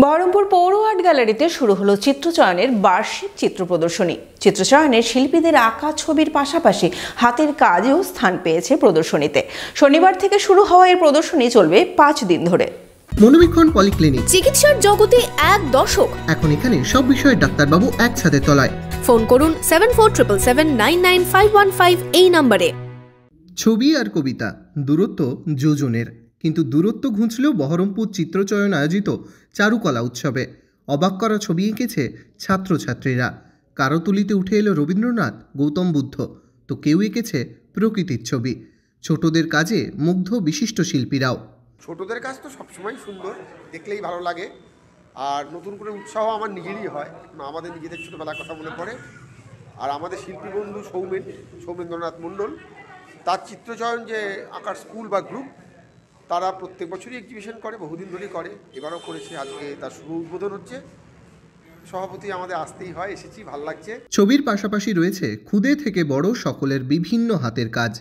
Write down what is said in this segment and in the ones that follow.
বহরমপুর পৌর আর্ট গ্যালারিতে শুরু হলো চিত্রচয়নের বার্ষিক চিত্র প্রদর্শনী। চিত্রচয়নের শিল্পীদের আঁকা ছবির পাশাপাশি হাতের কাজেও স্থান পেয়েছে প্রদর্শনীতে। শনিবার থেকে শুরু হওয়া এই প্রদর্শনী চলবে 5 দিন ধরে। মনোবীক্ষণ পলিক্লিনিক, চিকিৎসার জগতে এক দশক। এখন এখানে সব বিষয়ে ডাক্তারবাবু এক ছাদের তলায়। ফোন করুন 7477799515 এই নম্বরে। ছবি আর কবিতা, দূরত্ব যোজনের, কিন্তু দূরত্ব ঘুঁচলেও বহরমপুর চিত্রচয়ন আয়োজিত চারুকলা উৎসবে অবাক করা ছবি এঁকেছে ছাত্রছাত্রীরা। কারো তুলিতে উঠে এলো রবীন্দ্রনাথ, গৌতম বুদ্ধ, তো কেউ এঁকেছে প্রকৃতির ছবি। ছোটদের কাজে মুগ্ধ বিশিষ্ট শিল্পীরাও। ছোটদের কাজ তো সবসময় সুন্দর, দেখলেই ভালো লাগে। আর নতুন করে উৎসাহ আমার নিজেরই হয়, আমাদের নিজেদের ছোটোবেলার কথা মনে পড়ে। আর আমাদের শিল্পী বন্ধু সৌমেন্দ্রনাথ মণ্ডল, তার চিত্রচয়ন যে আঁকার স্কুল বা গ্রুপ, তারা প্রত্যেক বছরই এক্সিবিশন করে, বহুদিন ধরেই করে, এবারও করেছে। আজকে তার শুভ উদ্বোধন হচ্ছে। সভাপতি আমাদের আসতেই হয়, এসেছি, ভালো লাগছে। ছবির পাশাপাশি রয়েছে ক্ষুদে থেকে বড় সকলের বিভিন্ন হাতের কাজ।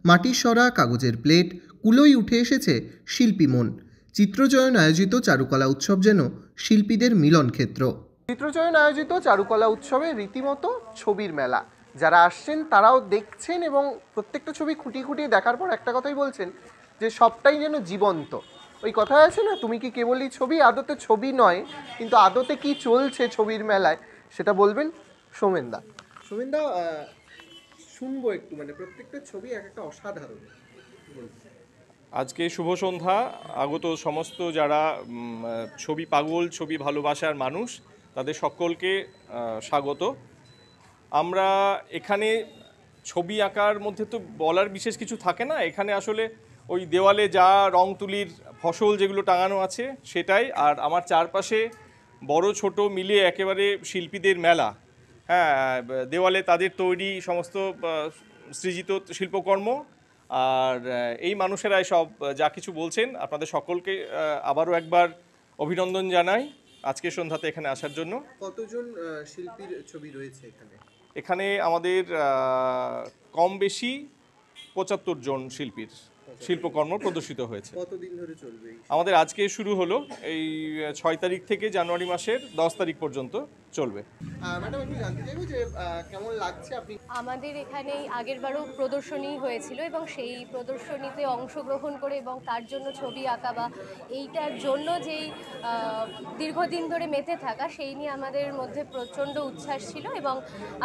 মাটির সরা, কাগজের প্লেট, কুলোই উঠে এসেছে শিল্পী মন। চিত্রচয়ন আয়োজিত চারুকলা উৎসব যেন শিল্পীদের মিলন ক্ষেত্র। চিত্রচয়ন আয়োজিত চারুকলা উৎসবে রীতিমতো ছবির মেলা। যারা আসছেন তারাও দেখছেন এবং প্রত্যেকটা ছবি খুঁটিয়ে খুঁটিয়ে দেখার পর একটা কথাই বলছেন যে সবটাই যেন জীবন্ত। ওই কথা আছে না, তুমি কি কেবলই ছবি, আদতে ছবি নয়, কিন্তু আদতে কি চলছে ছবির মেলায় সেটা বলবেন সৌমেনদা। সৌমেনদা, শুনবো একটু, মানে প্রত্যেকটা ছবি এক একটা অসাধারণ। আজকে শুভ সন্ধ্যা। আগত সমস্ত যারা ছবি পাগল, ছবি ভালোবাসার মানুষ, তাদের সকলকে স্বাগত। আমরা এখানে ছবি আঁকার মধ্যে তো বলার বিশেষ কিছু থাকে না। এখানে আসলে ওই দেওয়ালে যা রং তুলির ফসল যেগুলো টাঙানো আছে সেটাই, আর আমার চারপাশে বড় ছোট মিলিয়ে একেবারে শিল্পীদের মেলা। হ্যাঁ, দেওয়ালে তাদের তৈরি সমস্ত সৃজিত শিল্পকর্ম, আর এই মানুষেরাই সব যা কিছু বলছেন। আপনাদের সকলকে আবারও একবার অভিনন্দন জানাই আজকে সন্ধ্যাতে এখানে আসার জন্য। কতজন শিল্পীর ছবি রয়েছে এখানে? এখানে আমাদের কম বেশি 75 জন শিল্পীর শিল্পকর্ম প্রদর্শিত হয়েছে। কতদিন ধরে চলবে? আমাদের আজকে শুরু হলো, এই 6 তারিখ থেকে জানুয়ারি মাসের 10 তারিখ পর্যন্ত চলবে। ম্যাডাম, আমি জানতে চাইবো যে কেমন লাগছে আপনি? আমাদের এখানে আগেরবারও প্রদর্শনী হয়েছিল এবং সেই প্রদর্শনীতে অংশগ্রহণ করে এবং তার জন্য ছবি আঁকা বা এইটার জন্য যেই দীর্ঘদিন ধরে মেতে থাকা, সেই নিয়ে আমাদের মধ্যে প্রচণ্ড উচ্ছ্বাস ছিল এবং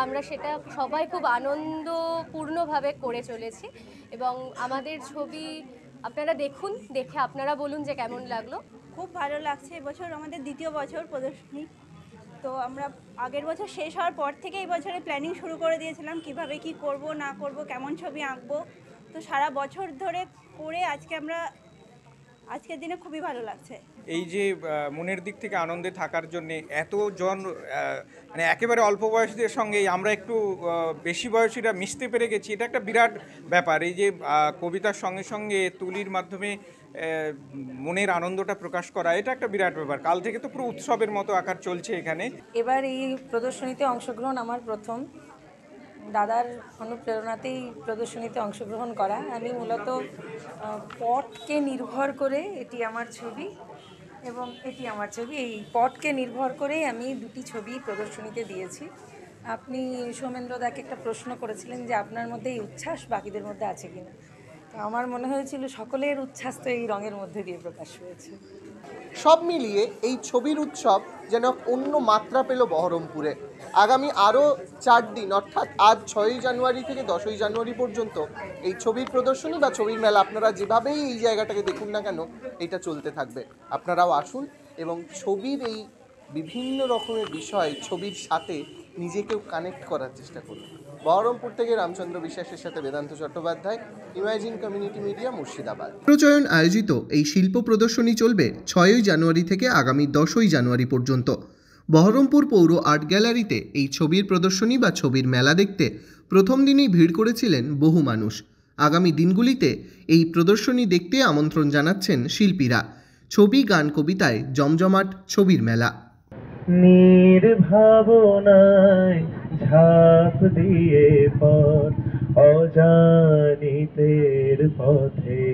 আমরা সেটা সবাই খুব আনন্দপূর্ণভাবে করে চলেছি। এবং আমাদের ছবি আপনারা দেখুন, দেখে আপনারা বলুন যে কেমন লাগলো। খুব ভালো লাগছে। এবছর আমাদের দ্বিতীয় বছর প্রদর্শনী। তো আমরা আগের বছর শেষ হওয়ার পর থেকে এই বছরে প্ল্যানিং শুরু করে দিয়েছিলাম কিভাবে কি করব না করব, কেমন ছবি আঁকবো। তো সারা বছর ধরে করে আজকের দিনে খুবই ভালো লাগছে। এই যে মনের দিক থেকে আনন্দে থাকার জন্যে এতজন, মানে একেবারে অল্প বয়সীদের সঙ্গে আমরা একটু বেশি বয়সীরা মিশতে পেরে গেছি, এটা একটা বিরাট ব্যাপার। এই যে কবিতার সঙ্গে সঙ্গে তুলির মাধ্যমে মনের আনন্দটা প্রকাশ করা, এটা একটা বিরাট ব্যাপার। কাল থেকে তো পুরো উৎসবের মতো আকার চলছে এখানে। এবার এই প্রদর্শনীতে অংশগ্রহণ আমার প্রথম। দাদার অনুপ্রেরণাতেই প্রদর্শনীতে অংশগ্রহণ করা। আমি মূলত পটকে নির্ভর করে, এটি আমার ছবি এবং এটি আমার ছবি, এই পটকে নির্ভর করেই আমি দুটি ছবি প্রদর্শনীতে দিয়েছি। আপনি সৌমেন্দ্রদাকে একটা প্রশ্ন করেছিলেন যে আপনার মধ্যে এই উচ্ছ্বাস বাকিদের মধ্যে আছে কিনা। তো আমার মনে হয়েছিল সকলের উচ্ছ্বাস তো এই রঙের মধ্যে দিয়ে প্রকাশ হয়েছে। সব মিলিয়ে এই ছবির উৎসব যেন অন্য মাত্রা পেল বহরমপুরে। আগামী আরও 4 দিন, অর্থাৎ আজ 6ই জানুয়ারি থেকে 10ই জানুয়ারি পর্যন্ত এই ছবির প্রদর্শনী বা ছবির মেলা, আপনারা যেভাবেই এই জায়গাটাকে দেখুন না কেন, এটা চলতে থাকবে। আপনারাও আসুন এবং ছবির এই বিভিন্ন রকমের বিষয়, ছবির সাথে নিজেকেও কানেক্ট করার চেষ্টা করুন। বহরমপুর থেকে রামচন্দ্র বিশ্বাসের সাথে Vedanta Chattopadhyay, imagine community media, Murshidabad. Chitrachayan আয়োজিত এই শিল্প প্রদর্শনী চলবে 6ই জানুয়ারি থেকে আগামী 10ই জানুয়ারি পর্যন্ত। বহরমপুর পৌর আর্ট গ্যালারিতে এই ছবির প্রদর্শনী বা ছবির মেলা দেখতে প্রথম দিনেই ভিড় করেছিলেন বহু মানুষ। আগামী দিনগুলিতে এই প্রদর্শনী দেখতে আমন্ত্রণ জানাচ্ছেন শিল্পীরা। ছবি, গান, কবিতায় জমজমাট ছবির মেলা। নির্ভাবনায় ঝাঁপ দিয়ে পর অজানিতের পথে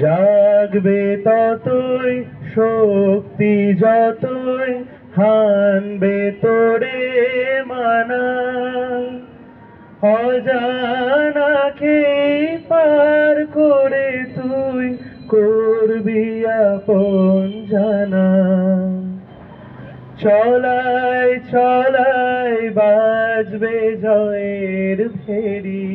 জাগবে ততই শক্তি যতই হানবে তোরে মানা, অজানাকে পার করে তুই করবি আপন জানা। চলাই চলাই বাজবে জয়ের ফেরি,